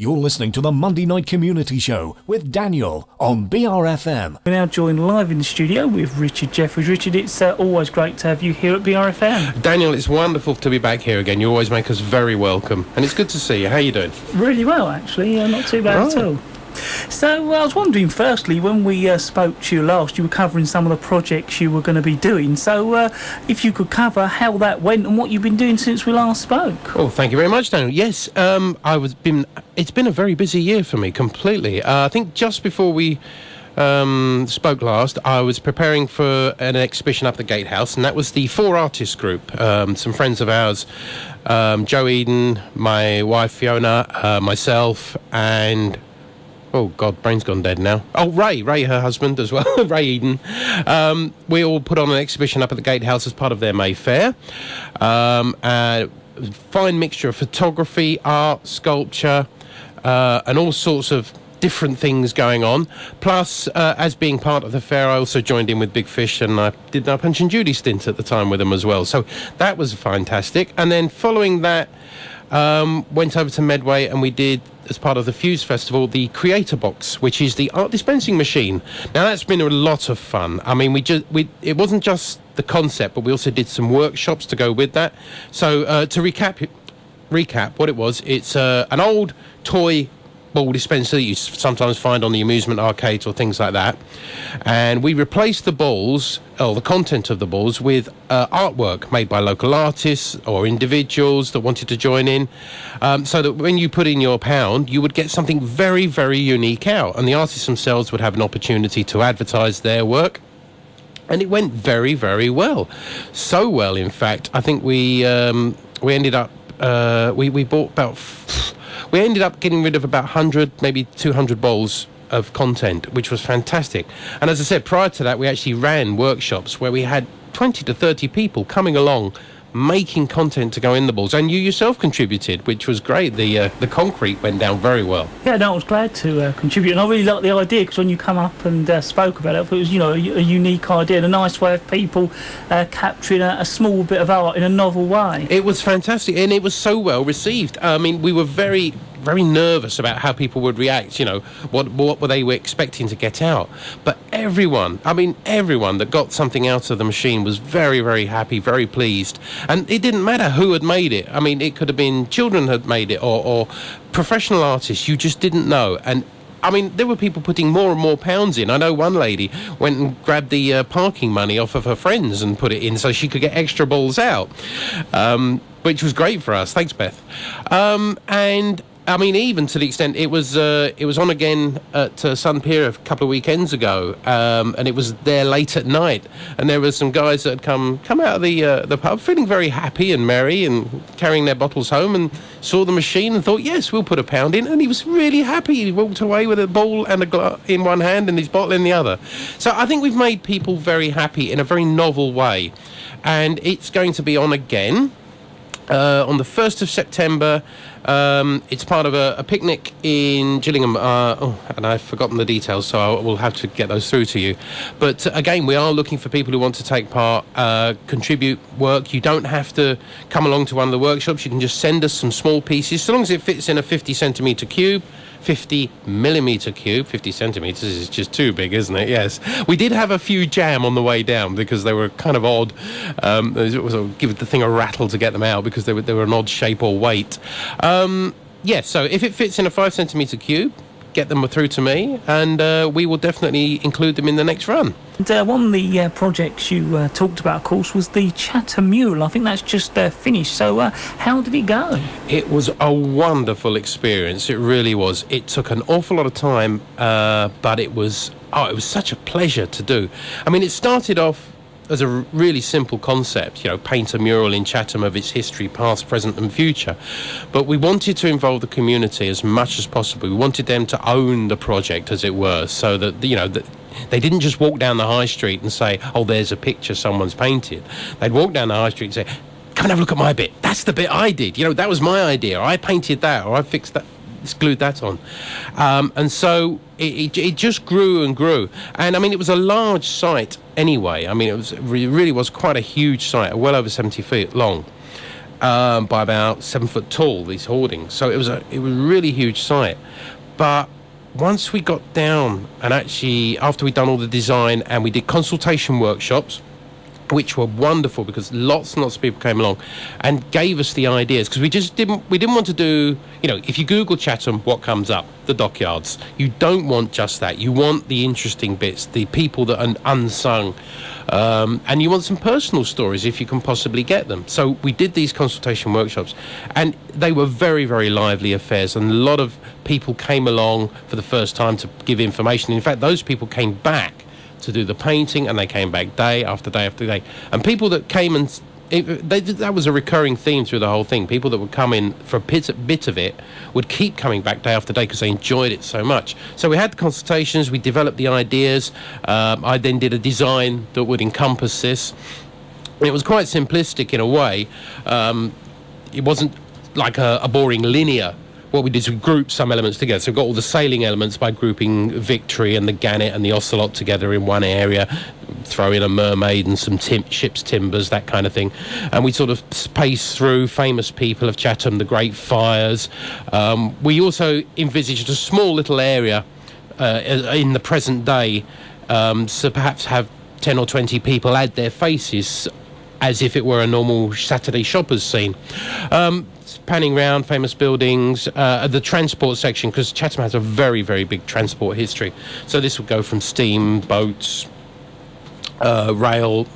You're listening to the Monday Night Community Show with Daniel on BRFM. We're now joined live in the studio with Richard Jeferies. Richard, it's always great to have you here at BRFM. Daniel, it's wonderful to be back here again. You always make us very welcome, and it's good to see you. How are you doing? Really well, actually. Not too bad at all. So I was wondering, firstly, when we spoke to you last, you were covering some of the projects you were going to be doing. So if you could cover how that went and what you've been doing since we last spoke. Oh, thank you very much, Daniel. Yes, it's been a very busy year for me, completely. I think just before we spoke last, I was preparing for an exhibition up the Gatehouse, and that was the Four Artists group, some friends of ours, Joe Eden, my wife Fiona, myself, and... oh, God, brain's gone dead now. Oh, Ray, her husband as well, Ray Eden. We all put on an exhibition up at the Gatehouse as part of their May Fair. Fine mixture of photography, art, sculpture, and all sorts of different things going on. Plus, as being part of the fair, I also joined in with Big Fish, and I did my Punch and Judy stint at the time with them as well. So that was fantastic. And then following that, went over to Medway, and we did, as part of the Fuse Festival, the CreataboX, which is the art dispensing machine. Now that's been a lot of fun. I mean, it wasn't just the concept, but we also did some workshops to go with that. So to recap what it was, it's an old toy ball dispenser that you sometimes find on the amusement arcades or things like that, and we replaced the balls, or the content of the balls, with artwork made by local artists or individuals that wanted to join in, so that when you put in your pound, you would get something very, very unique out, and the artists themselves would have an opportunity to advertise their work. And it went very, very well. So well, in fact, I think we ended up we bought about... we ended up getting rid of about 100, maybe 200 bowls of content, which was fantastic. And as I said, prior to that, we actually ran workshops where we had 20 to 30 people coming along, making content to go in the balls. And you yourself contributed, which was great. The concrete went down very well. Yeah, no, I was glad to contribute. And I really liked the idea, because when you come up and spoke about it, it was, a unique idea and a nice way of people capturing a small bit of art in a novel way. It was fantastic, and it was so well received. I mean, we were very, very nervous about how people would react, what were they were expecting to get out. But everyone that got something out of the machine was very, very happy, very pleased. And it didn't matter who had made it. I mean, it could have been children had made it, or professional artists. You just didn't know. And I mean, there were people putting more and more pounds in. I know one lady went and grabbed the parking money off of her friends and put it in so she could get extra balls out, which was great for us. Thanks, Beth. And I mean, even to the extent it was on again at Sun Pier a couple of weekends ago, and it was there late at night, and there were some guys that had come out of the pub feeling very happy and merry and carrying their bottles home, and saw the machine and thought, yes, we'll put a pound in, and he was really happy. He walked away with a ball and a in one hand and his bottle in the other. So I think we've made people very happy in a very novel way, and it's going to be on again on the 1st of September. It's part of a picnic in Gillingham, and I've forgotten the details, so I will have to get those through to you. But again, we are looking for people who want to take part, contribute work. You don't have to come along to one of the workshops. You can just send us some small pieces, so long as it fits in a 50 centimetre cube. 50 millimetre cube. 50 centimetres is just too big, isn't it? Yes. We did have a few jam on the way down because they were kind of odd. It was give the thing a rattle to get them out because they were an odd shape or weight. Yes, so if it fits in a 5 centimetre cube, get them through to me, and we will definitely include them in the next run. And one of the projects you talked about, of course, was the Chatham Mural. I think that's just finished. So how did it go? It was a wonderful experience. It really was. It took an awful lot of time, but it was such a pleasure to do. I mean, it started off as a really simple concept, paint a mural in Chatham of its history, past, present and future. But we wanted to involve the community as much as possible. We wanted them to own the project, as it were, so that, that they didn't just walk down the high street and say, oh, there's a picture someone's painted. They'd walk down the high street and say, come and have a look at my bit. That's the bit I did. That was my idea. I painted that, or I fixed that. Glued that on, and so it just grew and grew. And I mean, it was a large site anyway. I mean, it really was quite a huge site, well over 70 feet long. by about 7 foot tall, these hoardings. So it was a really huge site. But once we got down, and actually after we'd done all the design and we did consultation workshops, which were wonderful because lots and lots of people came along and gave us the ideas, because we didn't want to do, if you Google Chatham, what comes up? The dockyards. You don't want just that. You want the interesting bits, the people that are unsung, and you want some personal stories if you can possibly get them. So we did these consultation workshops, and they were very, very lively affairs, and a lot of people came along for the first time to give information. In fact, those people came back to do the painting, and they came back day after day after day. And people that came that was a recurring theme through the whole thing. People that would come in for a bit of it would keep coming back day after day because they enjoyed it so much. So we had the consultations, we developed the ideas. I then did a design that would encompass this. And it was quite simplistic in a way. It wasn't like a boring linear. What we did is we grouped some elements together. So we've got all the sailing elements by grouping Victory and the Gannet and the Ocelot together in one area, throw in a mermaid and some ship's timbers, that kind of thing. And we sort of spaced through famous people of Chatham, the Great Fires. We also envisaged a small little area in the present day, so perhaps have 10 or 20 people add their faces as if it were a normal Saturday shoppers scene. Panning round famous buildings, the transport section, because Chatham has a very, very big transport history. So this would go from steam, boats, rail,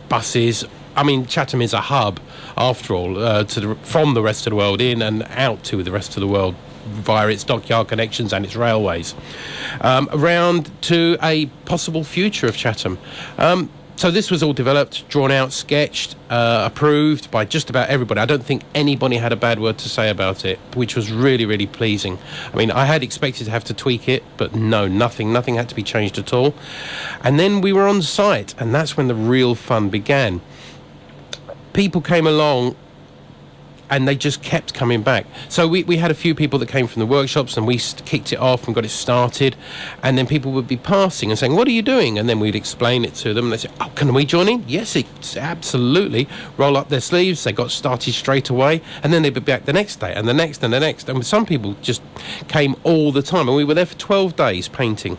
buses. I mean, Chatham is a hub, after all, from the rest of the world in and out to the rest of the world via its dockyard connections and its railways. Around to a possible future of Chatham. So this was all developed, drawn out, sketched, approved by just about everybody. I don't think anybody had a bad word to say about it, which was really, really pleasing. I mean, I had expected to have to tweak it, but no, nothing had to be changed at all. And then we were on site, and that's when the real fun began. People came along, and they just kept coming back. So we had a few people that came from the workshops, and we kicked it off and got it started. And then people would be passing and saying, "What are you doing?" And then we'd explain it to them. And they'd say, "Oh, can we join in?" Yes, absolutely. Roll up their sleeves. They got started straight away. And then they'd be back the next day and the next and the next. And some people just came all the time. And we were there for 12 days painting.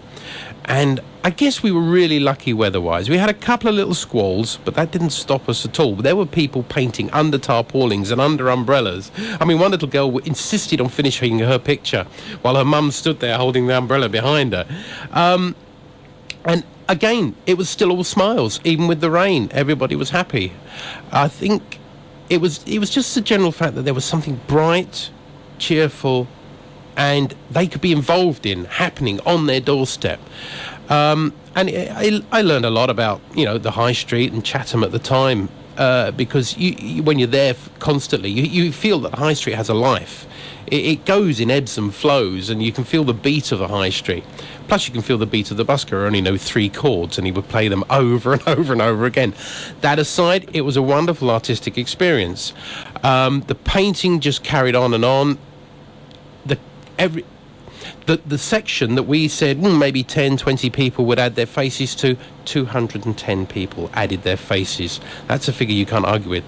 And I guess we were really lucky weather-wise. We had a couple of little squalls, but that didn't stop us at all. There were people painting under tarpaulins and under umbrellas. I mean, one little girl insisted on finishing her picture while her mum stood there holding the umbrella behind her. And again, it was still all smiles. Even with the rain, everybody was happy. I think it was just the general fact that there was something bright, cheerful, and they could be involved in happening on their doorstep. And I learned a lot about, the high street and Chatham at the time, because when you're there constantly, you feel that the high street has a life. It goes in ebbs and flows, and you can feel the beat of the high street. Plus, you can feel the beat of the busker, who only know 3 chords, and he would play them over and over and over again. That aside, it was a wonderful artistic experience. The painting just carried on and on. The section that we said maybe 10, 20 people would add their faces to, 210 people added their faces. That's a figure you can't argue with.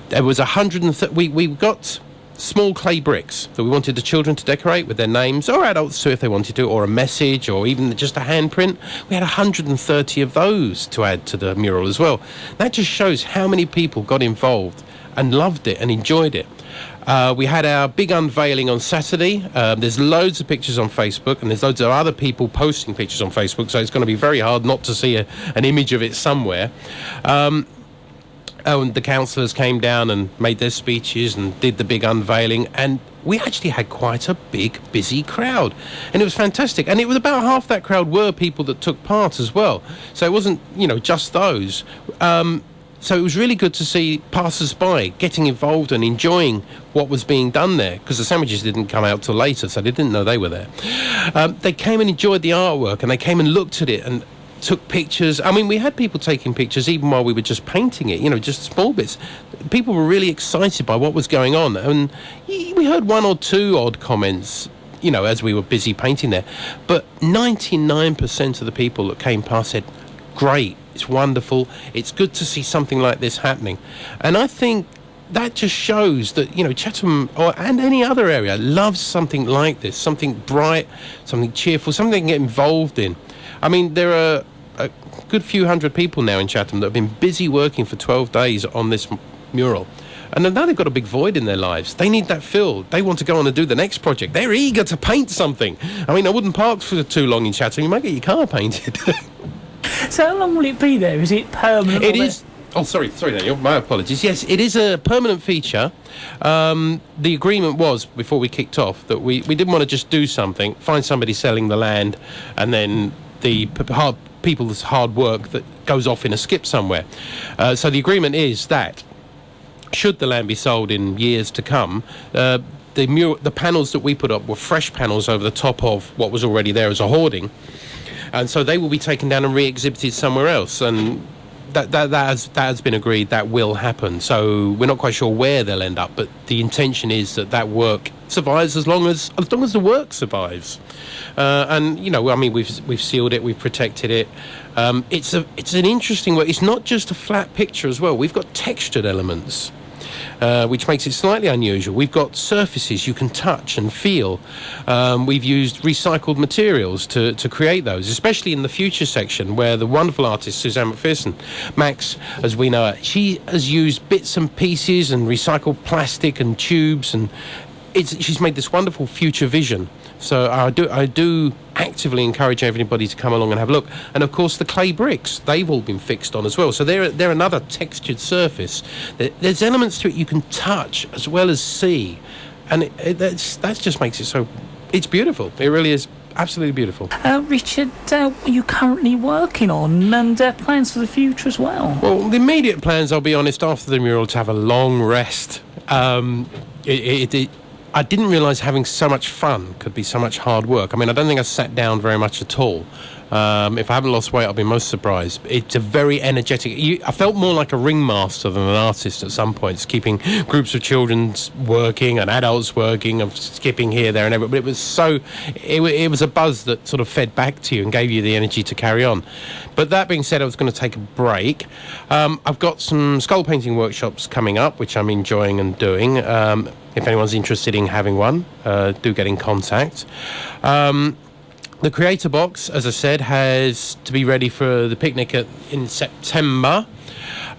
There was 130. We got small clay bricks that we wanted the children to decorate with their names, or adults too if they wanted to, or a message, or even just a handprint. We had 130 of those to add to the mural as well. That just shows how many people got involved and loved it and enjoyed it. We had our big unveiling on Saturday. There's loads of pictures on Facebook, and there's loads of other people posting pictures on Facebook, so it's going to be very hard not to see an image of it somewhere. And the councillors came down and made their speeches and did the big unveiling, and we actually had quite a big, busy crowd, and it was fantastic. And it was about half that crowd were people that took part as well, so it wasn't, just those. So it was really good to see passers-by getting involved and enjoying what was being done there, because the sandwiches didn't come out till later, so they didn't know they were there. They came and enjoyed the artwork, and they came and looked at it and took pictures. I mean, we had people taking pictures even while we were just painting it, just small bits. People were really excited by what was going on, and we heard 1 or 2 odd comments, as we were busy painting there. But 99% of the people that came past said, "Great, it's wonderful, it's good to see something like this happening." And I think that just shows that, Chatham and any other area loves something like this, something bright, something cheerful, something they can get involved in. I mean, there are a good few hundred people now in Chatham that have been busy working for 12 days on this mural. And now they've got a big void in their lives. They need that filled. They want to go on and do the next project. They're eager to paint something. I mean, I wouldn't park for too long in Chatham. You might get your car painted. So how long will it be there? Is it permanent? It is. Oh, sorry, Daniel. My apologies. Yes, it is a permanent feature. The agreement was, before we kicked off, that we didn't want to just do something, find somebody selling the land, and then the people's hard work that goes off in a skip somewhere. So the agreement is that, should the land be sold in years to come, the panels that we put up were fresh panels over the top of what was already there as a hoarding. And so they will be taken down and re-exhibited somewhere else. And that has been agreed. That will happen. So we're not quite sure where they'll end up, but the intention is that work survives as long as the work survives. And I mean, we've sealed it, we've protected it. It's an interesting work. It's not just a flat picture as well. We've got textured elements, which makes it slightly unusual. We've got surfaces you can touch and feel. We've used recycled materials to create those, especially in the future section, where the wonderful artist Suzanne McPherson, Max, as we know her, she has used bits and pieces and recycled plastic and tubes, and she's made this wonderful future vision. So I do actively encourage everybody to come along and have a look. And of course the clay bricks, they've all been fixed on as well. So they're another textured surface. There's elements to it you can touch as well as see, and that just makes it so. It's beautiful. It really is absolutely beautiful. Richard, what are you currently working on, and plans for the future as well? Well, the immediate plans, I'll be honest, after the mural, to have a long rest. I didn't realise having so much fun could be so much hard work. I mean, I don't think I sat down very much at all. If I haven't lost weight, I'll be most surprised. It's a very energetic. I felt more like a ringmaster than an artist at some points, keeping groups of children working and adults working and skipping here, there, and everywhere. But it was so. It was a buzz that sort of fed back to you and gave you the energy to carry on. But that being said, I was going to take a break. I've got some skull painting workshops coming up, which I'm enjoying and doing. If anyone's interested in having one, do get in contact. The CreataboX, as I said, has to be ready for the picnic in September.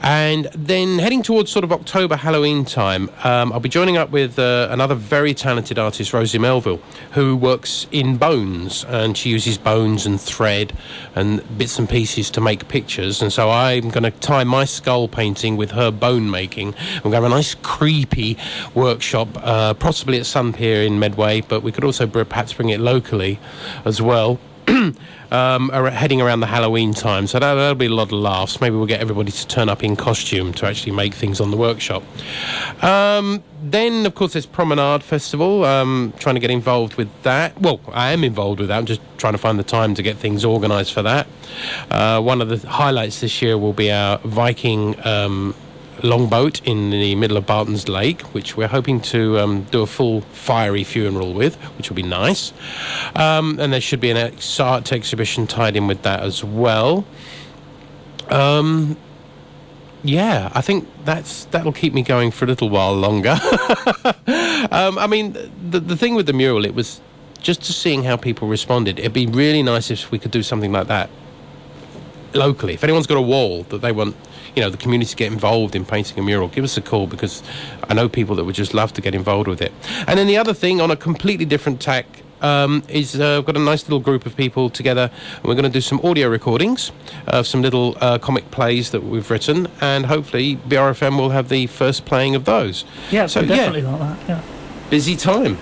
And then heading towards sort of October, Halloween time, I'll be joining up with another very talented artist, Rosie Melville, who works in bones, and she uses bones and thread and bits and pieces to make pictures. And so I'm going to tie my skull painting with her bone making. We're going to have a nice creepy workshop, possibly at Sun Pier in Medway, but we could also perhaps bring it locally as well. Heading around the Halloween time, so that'll be a lot of laughs. Maybe we'll get everybody to turn up in costume to actually make things on the workshop. Then, of course, there's Promenade Festival. Trying to get involved with that. Well, I am involved with that. I'm just trying to find the time to get things organised for that. One of the highlights this year will be our Viking longboat in the middle of Barton's Lake, which we're hoping to do a full fiery funeral with, which will be nice. And there should be an art exhibition tied in with that as well. Yeah, I think that'll keep me going for a little while longer. I mean, the thing with the mural, it was just to seeing how people responded. It'd be really nice if we could do something like that locally. If anyone's got a wall that they want, the community to get involved in painting a mural, give us a call, because I know people that would just love to get involved with it. And then the other thing, on a completely different tack, is I've got a nice little group of people together, and we're going to do some audio recordings of some little comic plays that we've written, and hopefully BRFM will have the first playing of those. Yeah, so definitely like that, yeah. Busy time.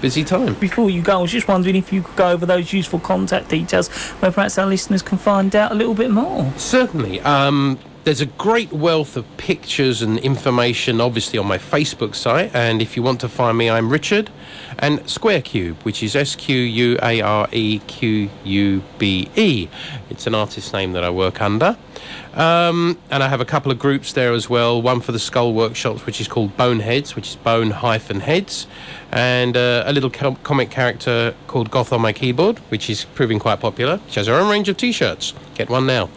Before you go, I was just wondering if you could go over those useful contact details where perhaps our listeners can find out a little bit more. Certainly. There's a great wealth of pictures and information, obviously, on my Facebook site. And if you want to find me, I'm Richard. And Squarecube, which is SQUAREQUBE. It's an artist name that I work under. And I have a couple of groups there as well. One for the skull workshops, which is called Boneheads, which is bone-heads. And a little comic character called Goth on My Keyboard, which is proving quite popular. She has her own range of T-shirts. Get one now.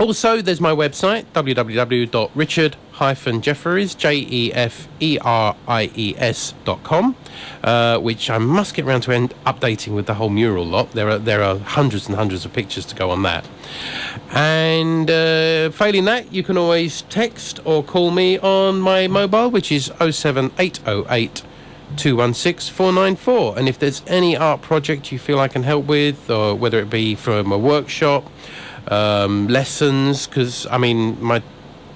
Also, there's my website, www.richard-jeferies, Jeferies.com, which I must get around to updating with the whole mural lot. There are hundreds and hundreds of pictures to go on that. And failing that, you can always text or call me on my mobile, which is 07808 216 494. And if there's any art project you feel I can help with, or whether it be from a workshop, lessons, because I mean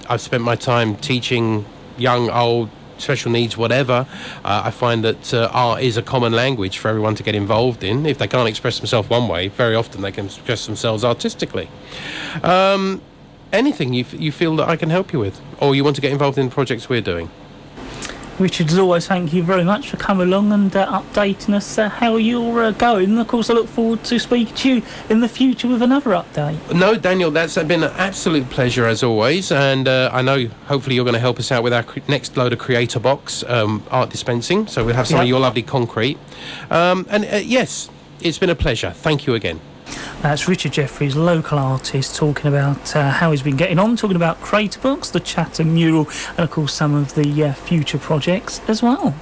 I've spent my time teaching young, old, special needs, whatever. I find that art is a common language for everyone to get involved in. If they can't express themselves one way, very often they can express themselves artistically. Anything you feel that I can help you with, or you want to get involved in the projects we're doing. Richard, as always, thank you very much for coming along and updating us how you're going. And of course, I look forward to speaking to you in the future with another update. No, Daniel, that's been an absolute pleasure as always. And I know hopefully you're going to help us out with our next load of CreataboX art dispensing. So we'll have some of your lovely concrete. Yes, it's been a pleasure. Thank you again. That's Richard Jeferies, local artist, talking about how he's been getting on, talking about CreataboX, the Chatham Mural, and of course some of the future projects as well.